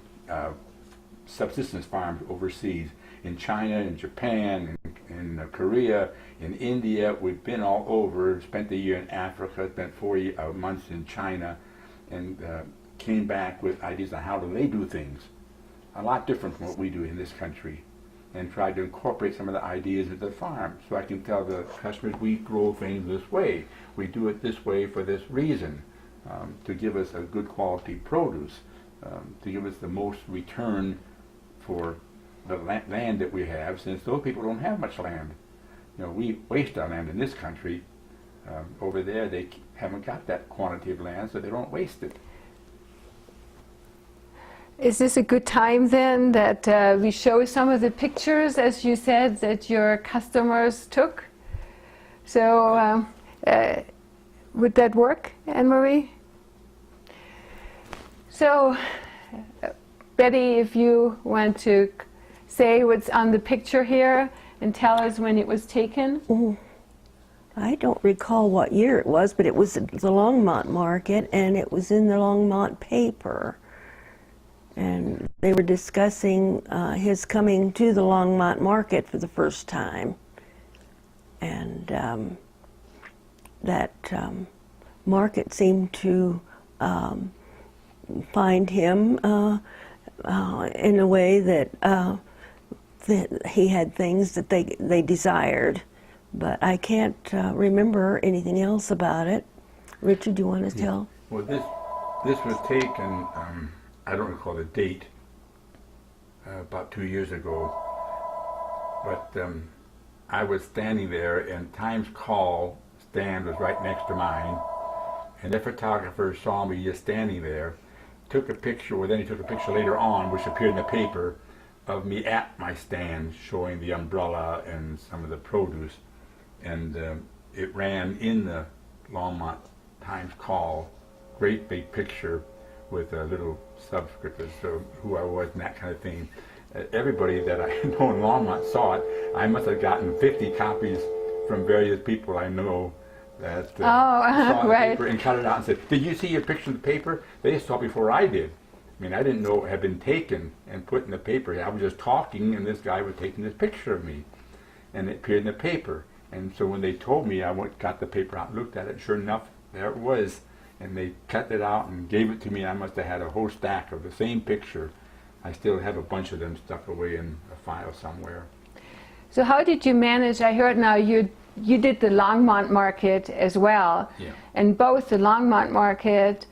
subsistence farms overseas, in China, in Japan, in Korea, in India. We've been all over, spent a year in Africa, spent 4 months in China, and came back with ideas on how do they do things. A lot different from what we do in this country, and tried to incorporate some of the ideas into the farm. So I can tell the customers we grow things this way. We do it this way for this reason, to give us a good quality produce, to give us the most return for the land that we have, since those people don't have much land. We waste our land in this country. Over there they haven't got that quantity of land, so they don't waste it. Is this a good time then that we show some of the pictures, as you said, that your customers took? So would that work, Anne-Marie? So Betty, if you want to say what's on the picture here and tell us when it was taken. Ooh, I don't recall what year it was, but it was at the Longmont Market, and it was in the Longmont paper. And they were discussing his coming to the Longmont Market for the first time. And that market seemed to find him in a way that he had things that they desired, but I can't remember anything else about it. Richard, do you want to tell? Well, this was taken, I don't recall the date, about 2 years ago, but I was standing there and Times Call stand was right next to mine, and the photographer saw me just standing there, took a picture, well then he took a picture later on, which appeared in the paper, of me at my stand showing the umbrella and some of the produce, and it ran in the Longmont Times Call, great big picture with a little subscript as to who I was and that kind of thing. Everybody that I know in Longmont saw it. I must have gotten 50 copies from various people I know that saw the right. paper and cut it out and said, "Did you see your picture in the paper?" They saw it before I did. I mean, I didn't know it had been taken and put in the paper. I was just talking, and this guy was taking this picture of me, and it appeared in the paper. And so when they told me, I got the paper out and looked at it. Sure enough, there it was. And they cut it out and gave it to me. I must have had a whole stack of the same picture. I still have a bunch of them stuck away in a file somewhere. So how did you manage? I heard now you did the Longmont Market as well, Yeah. and both the Longmont Market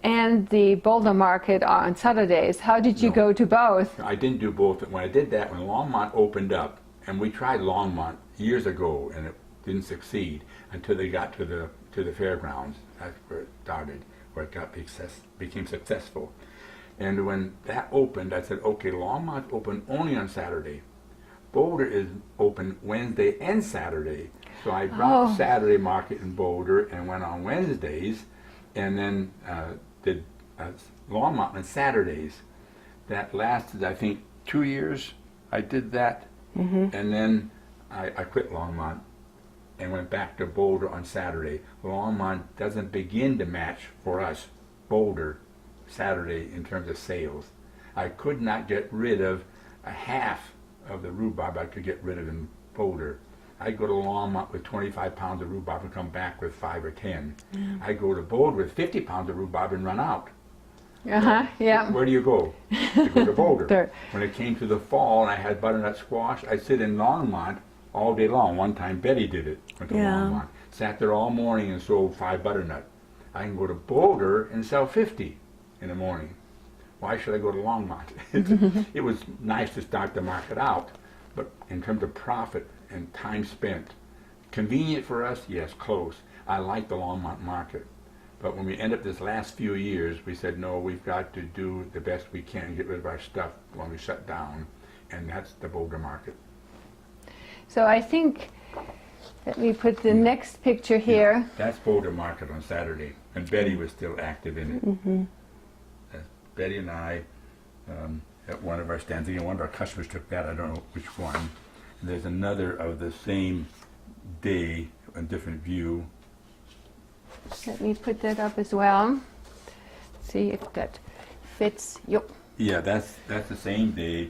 and the Boulder Market are on Saturdays. How did you No. go to both? I didn't do both. When I did that, when Longmont opened up, and we tried Longmont years ago, and it didn't succeed until they got to the fairgrounds. That's where it started, where it became successful. And when that opened, I said, okay, Longmont's open only on Saturday. Boulder is open Wednesday and Saturday. So I dropped Saturday market in Boulder and went on Wednesdays, and then did Longmont on Saturdays. That lasted, I think, 2 years. I did that, and then I quit Longmont and went back to Boulder on Saturday. Longmont doesn't begin to match for us Boulder Saturday in terms of sales. I could not get rid of a half of the rhubarb I could get rid of in Boulder. I'd go to Longmont with 25 pounds of rhubarb and come back with 5 or 10. I'd go to Boulder with 50 pounds of rhubarb and run out. Yeah. Where do you go? You go to Boulder. There. When it came to the fall and I had butternut squash, I'd sit in Longmont all day long. One time Betty did it. Went to Longmont. Sat there all morning and sold 5 butternut. I can go to Boulder and sell 50 in the morning. Why should I go to Longmont? It was nice to start the market out, but in terms of profit and time spent, convenient for us, yes, close. I like the Longmont market. But when we end up this last few years, we said, no, we've got to do the best we can and get rid of our stuff when we shut down, and that's the Boulder market. So I think, let me put the next picture here. Yeah, that's Boulder market on Saturday, and Betty was still active in it. Betty and I, at one of our stands, again, one of our customers took that, I don't know which one. And there's another of the same day, a different view. Let me put that up as well. See if that fits. Yep. Yeah, that's the same day,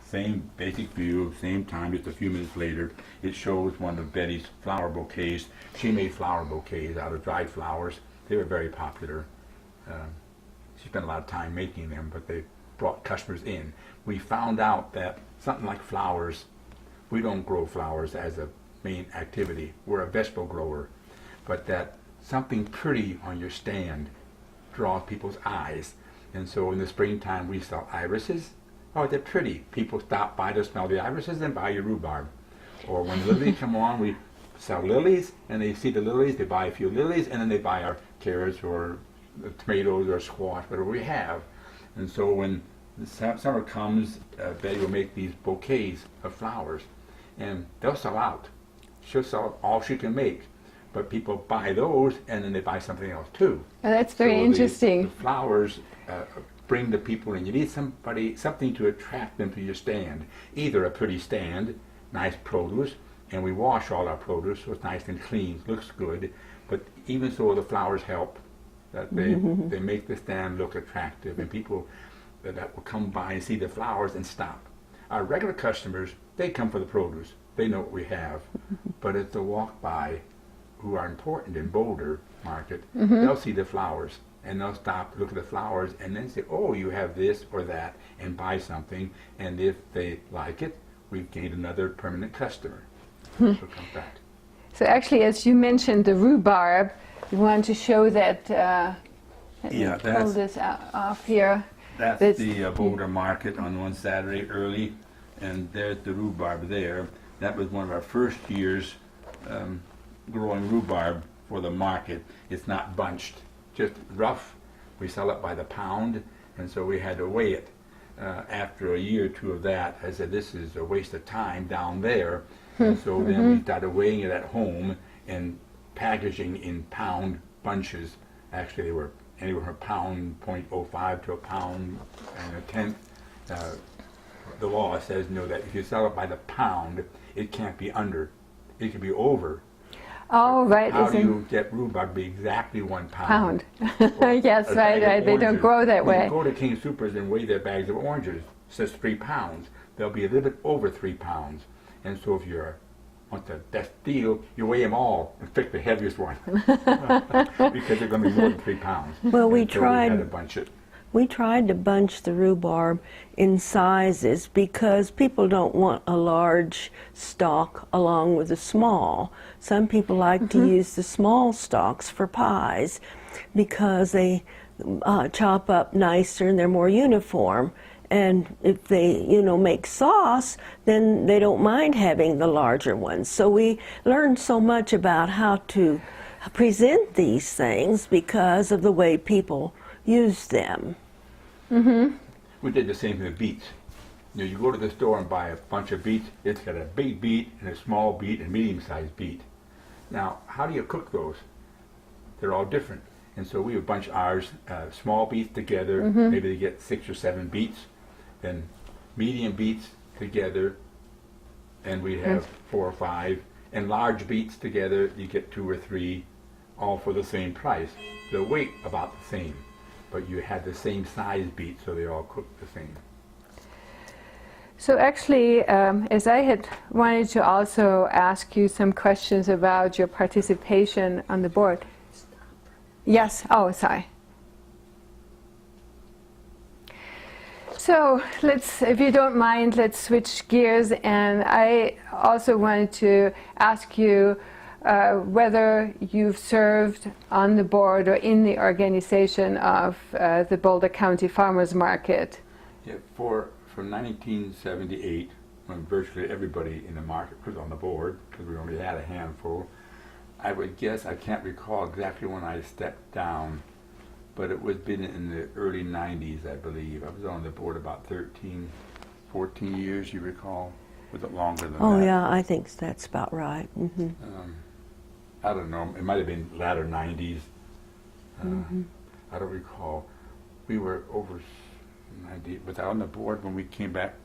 same basic view, same time, just a few minutes later. It shows one of Betty's flower bouquets. She made flower bouquets out of dried flowers. They were very popular. She spent a lot of time making them, but they brought customers in. We found out that something like flowers, we don't grow flowers as a main activity. We're a vegetable grower, but that something pretty on your stand draws people's eyes. And so in the springtime we sell irises. Oh, they're pretty. People stop by to smell the irises and buy your rhubarb. Or when lilies come on, we sell lilies, and they see the lilies, they buy a few lilies, and then they buy our carrots or tomatoes or squash, whatever we have. And so when the summer comes, Betty will make these bouquets of flowers, and they'll sell out. She'll sell all she can make, but people buy those, and then they buy something else too. Oh, that's very So interesting. The flowers bring the people in. You need something to attract them to your stand. Either a pretty stand, nice produce, and we wash all our produce so it's nice and clean, looks good, but even so the flowers help. That they make the stand look attractive, and people that will come by and see the flowers and stop. Our regular customers, they come for the produce. They know what we have, but it's the walk-by who are important in Boulder market. They'll see the flowers, and they'll stop, look at the flowers, and then say, oh, you have this or that, and buy something, and if they like it, we've gained another permanent customer. So come back. So actually, as you mentioned, the rhubarb, you want to show that. Let me pull this off here. That's the Boulder Market on one Saturday early, and there's the rhubarb there. That was one of our first years growing rhubarb for the market. It's not bunched, just rough. We sell it by the pound, and so we had to weigh it. After a year or two of that, I said, this is a waste of time down there. And so then we started weighing it at home and packaging in pound bunches. Actually, they were anywhere from a pound 0.05 to a pound and a tenth. The law says, that if you sell it by the pound, it can't be under. It can be over. Oh, right. How do you get rhubarb to be exactly 1 Pound. Well, yes, right. They don't grow that way. You go to King Soopers and weigh their bags of oranges. It says 3 pounds. They'll be a little bit over 3 pounds. And so if you want the best deal, you weigh them all and pick the heaviest one. Because they're going to be more than 3 pounds. Well, we and so tried. We had to bunch it. We tried to bunch the rhubarb in sizes because people don't want a large stalk along with a small. Some people like to use the small stalks for pies because they chop up nicer and they're more uniform. And if they, make sauce, then they don't mind having the larger ones. So we learned so much about how to present these things because of the way people use them. We did the same thing with beets. You go to the store and buy a bunch of beets. It's got a big beet and a small beet and medium-sized beet. Now, how do you cook those? They're all different. And so we would bunch ours, small beets together, maybe they get 6 or 7 beets, then medium beets together, and we have 4 or 5, and large beets together, you get 2 or 3, all for the same price. The weight about the same, but you had the same size beets, so they all cooked the same. So actually, as I had wanted to also ask you some questions about your participation on the board. Yes, oh, sorry. So if you don't mind, let's switch gears. And I also wanted to ask you whether you've served on the board or in the organization of the Boulder County Farmers Market. Yeah, from 1978, when virtually everybody in the market was on the board, because we only had a handful, I would guess, I can't recall exactly when I stepped down, but it was been in the early 90s, I believe. I was on the board about 13, 14 years, you recall? Was it longer than that? Oh, yeah, I think that's about right. I don't know, it might have been latter 90s. I don't recall. We were over 90, was I on the board when we came back?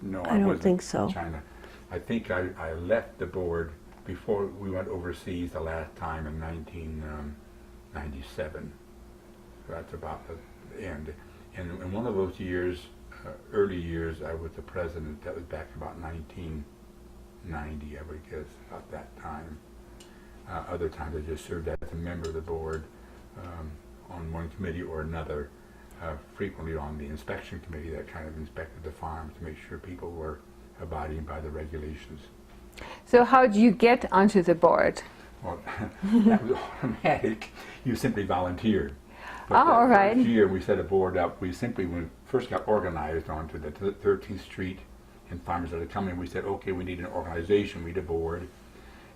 No, I don't wasn't think so. in China. I think I left the board before we went overseas the last time in 1997. So that's about the end. And in one of those years, early years, I was the president. That was back about 1990, I would guess, about that time. Other times I just served as a member of the board on one committee or another, frequently on the inspection committee that kind of inspected the farms to make sure people were abiding by the regulations. So how do you get onto the board? Well, that was automatic. You simply volunteered. But all right. First year we set a board up. We simply, when we first got organized onto the 13th Street and farmers started coming, we said, okay, we need an organization, we need a board.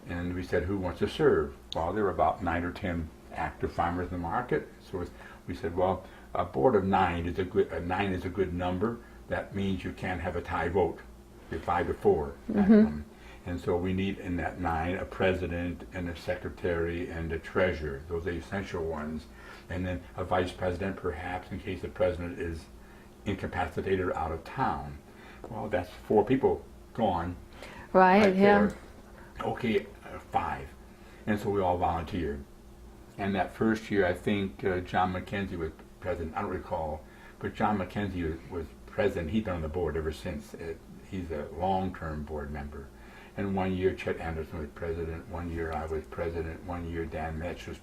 And we said, who wants to serve? Well, there were about 9 or 10 active farmers in the market. So we said, well, a board of 9 is a good number. That means you can't have a tie vote. You're 5 to 4. And so we need in that 9 a president and a secretary and a treasurer. Those are the essential ones. And then a vice president, perhaps, in case the president is incapacitated or out of town. Well, that's 4 people gone. Right, yeah. There. Okay, 5. And so we all volunteered. And that first year, I think John McKenzie was president. I don't recall, but John McKenzie was president. He's been on the board ever since. He's a long-term board member. And one year, Chet Anderson was president. One year, I was president. One year, Dan Metsch was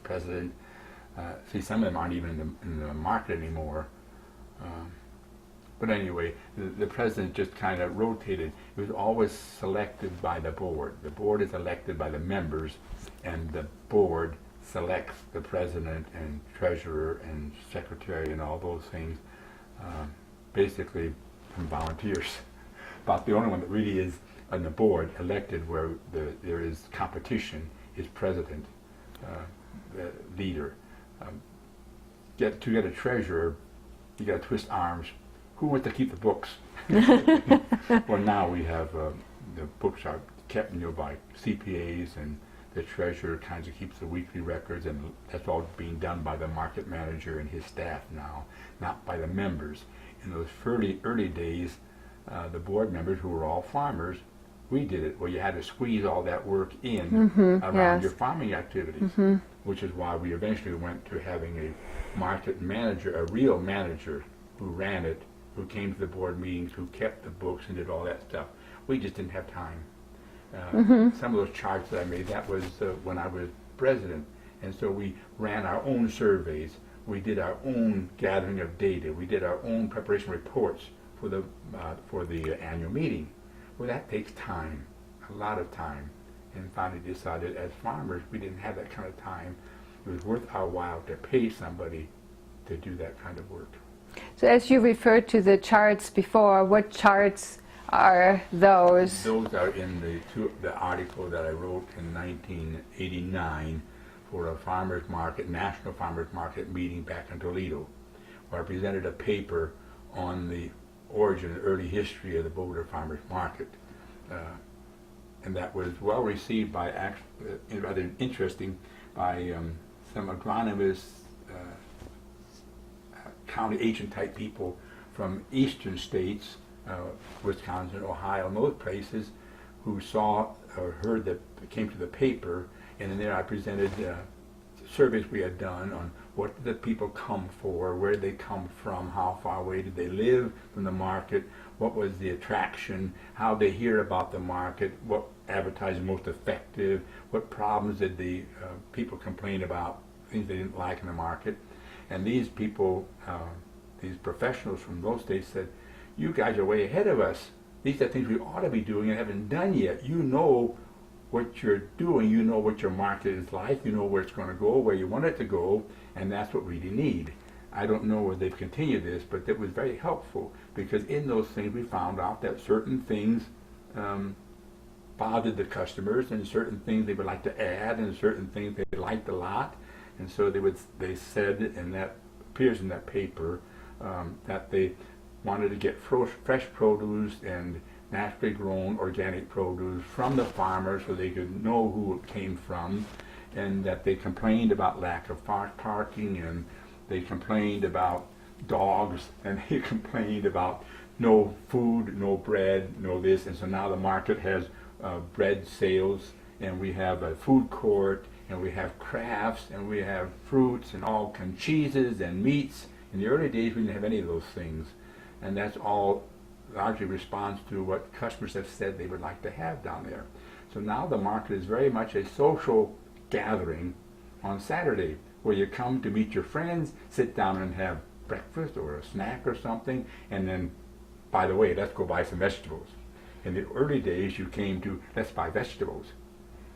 president. See, some of them aren't even in the market anymore. But anyway, the president just kind of rotated. It was always selected by the board. The board is elected by the members, and the board selects the president and treasurer and secretary and all those things, basically from volunteers. About the only one that really is on the board elected where there is competition is president, the leader. To get a treasurer, you got to twist arms. Who wants to keep the books? Well, now we have the books are kept by CPAs, and the treasurer kind of keeps the weekly records, and that's all being done by the market manager and his staff now, not by the members. In those early days, the board members, who were all farmers, we did it where you had to squeeze all that work in around your farming activities, which is why we eventually went to having a market manager, a real manager who ran it, who came to the board meetings, who kept the books and did all that stuff. We just didn't have time. Some of those charts that I made, that was when I was president, and so we ran our own surveys. We did our own gathering of data. We did our own preparation reports for the annual meeting. Well, that takes time, a lot of time, and finally decided as farmers we didn't have that kind of time. It was worth our while to pay somebody to do that kind of work. So as you referred to the charts before, what charts are those? Those are in the article that I wrote in 1989 for a farmers market, national farmers market meeting back in Toledo, where I presented a paper on the origin and early history of the Boulder Farmers Market. And that was well received by, rather interesting, by some agronomists, county agent type people from eastern states, Wisconsin, Ohio, and those places, who saw or heard that came to the paper, and then there I presented surveys we had done on what did the people come for, where did they come from, how far away did they live from the market, what was the attraction, how they hear about the market, what advertising most effective, what problems did the people complain about, things they didn't like in the market. And these people, these professionals from those states said, you guys are way ahead of us. These are things we ought to be doing and haven't done yet. You know what you're doing, you know what your market is like, you know where it's going to go, where you want it to go, and that's what we really need. I don't know whether they've continued this, but it was very helpful, because in those things we found out that certain things bothered the customers, and certain things they would like to add, and certain things they liked a lot. And so they said, and that appears in that paper, that they wanted to get fresh produce and naturally grown organic produce from the farmers so they could know who it came from, and that they complained about lack of parking, and they complained about dogs, and they complained about no food, no bread, no this. And so now the market has bread sales, and we have a food court, and we have crafts, and we have fruits, and all kinds of cheeses and meats. In the early days we didn't have any of those things, and that's all largely responds to what customers have said they would like to have down there. So now the market is very much a social gathering on Saturday, where you come to meet your friends, sit down and have breakfast or a snack or something, and then, by the way, let's go buy some vegetables. In the early days you came to, let's buy vegetables.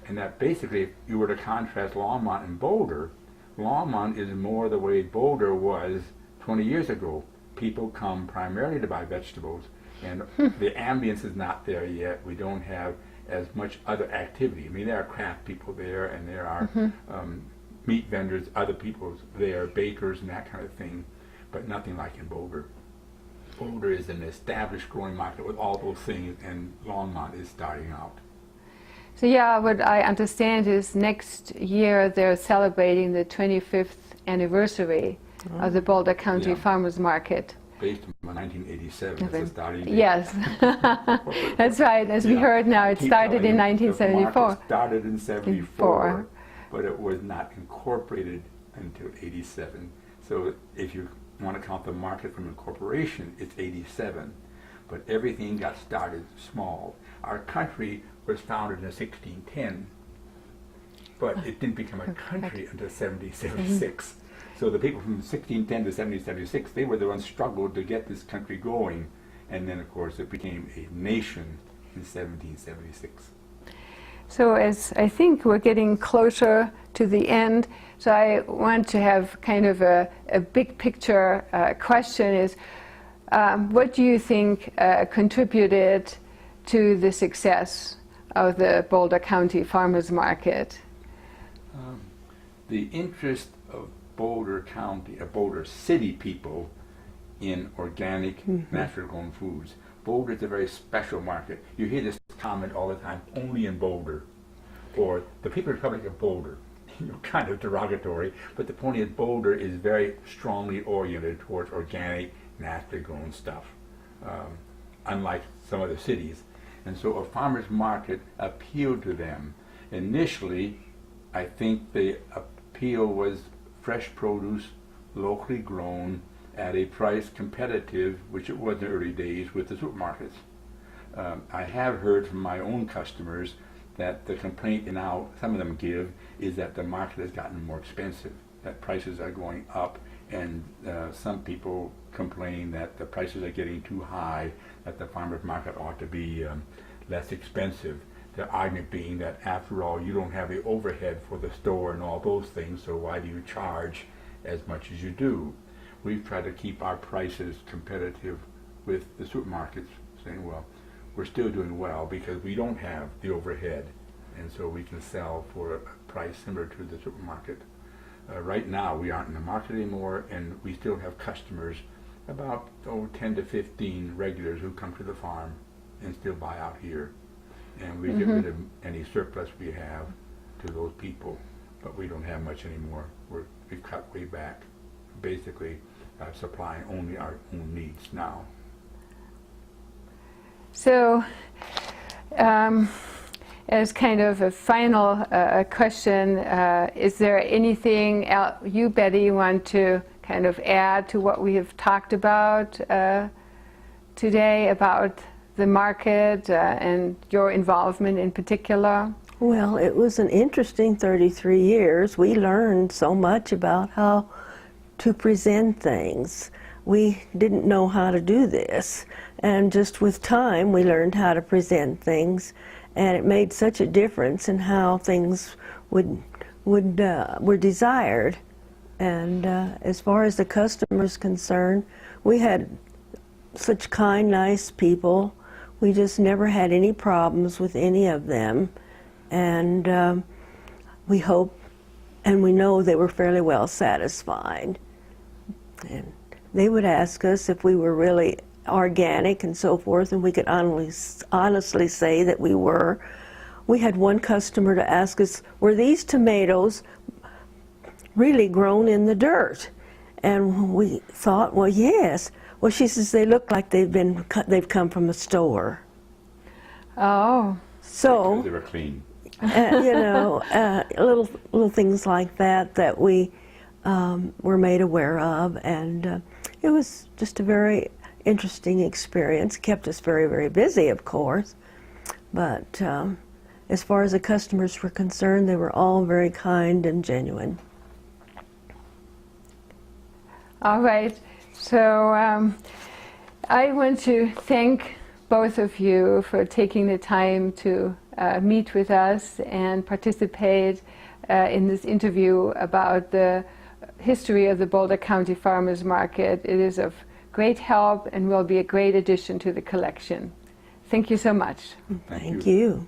And that basically, if you were to contrast Longmont and Boulder, Longmont is more the way Boulder was 20 years ago. People come primarily to buy vegetables, and the ambience is not there yet. We don't have as much other activity. I mean, there are craft people there, and there are meat vendors, other people there, bakers and that kind of thing, but nothing like in Boulder. Boulder is an established growing market with all those things, and Longmont is starting out. So yeah, what I understand is next year they're celebrating the 25th anniversary of the Boulder County Farmers Market. Based on 1987 as a starting date. Yes, that's right. As we heard now, it started in 1974. The market started in 74, but it was not incorporated until 87. So if you want to count the market from incorporation, it's 87. But everything got started small. Our country was founded in 1610, but it didn't become a country until 1776. So the people from 1610 to 1776, they were the ones struggled to get this country going. And then, of course, it became a nation in 1776. So as I think we're getting closer to the end, so I want to have kind of a big picture question is, what do you think contributed to the success of the Boulder County Farmers Market? The interest of Boulder County, Boulder City people in organic, natural grown foods. Boulder is a very special market. You hear this comment all the time, only in Boulder, or the People's Republic of Boulder. Kind of derogatory, but the point is Boulder is very strongly oriented towards organic, naturally grown stuff, unlike some other cities. And so a farmer's market appealed to them. Initially, I think the appeal was fresh produce, locally grown, at a price competitive, which it was in the early days, with the supermarkets. I have heard from my own customers that the complaint now some of them give is that the market has gotten more expensive, that prices are going up, and some people complain that the prices are getting too high, that the farmer's market ought to be less expensive. The argument being that after all you don't have the overhead for the store and all those things, so why do you charge as much as you do? We've tried to keep our prices competitive with the supermarkets, saying, well, we're still doing well because we don't have the overhead, and so we can sell for a price similar to the supermarket. Right now we aren't in the market anymore, and we still have customers, about 10 to 15 regulars who come to the farm and still buy out here. And we get rid of any surplus we have to those people, but we don't have much anymore. We've cut way back, basically supplying only our own needs now. So, as kind of a final question, is there anything else you, Betty, want to kind of add to what we have talked about today about the market and your involvement in particular? Well, it was an interesting 33 years. We learned so much about how to present things. We didn't know how to do this, and just with time we learned how to present things, and it made such a difference in how things were desired. And as far as the customers concerned, we had such kind, nice people. We just never had any problems with any of them, and we hope and we know they were fairly well satisfied. And they would ask us if we were really organic and so forth, and we could honestly say that we were. We had one customer to ask us, were these tomatoes really grown in the dirt? And we thought, well, yes. Well, she says they look like they've come from a store. Oh. So Because they were clean. you know, little things like that we were made aware of, and it was just a very interesting experience. Kept us very, very busy, of course, but as far as the customers were concerned, they were all very kind and genuine. All right. So I want to thank both of you for taking the time to meet with us and participate in this interview about the history of the Boulder County Farmers Market. It is of great help and will be a great addition to the collection. Thank you so much. Thank you.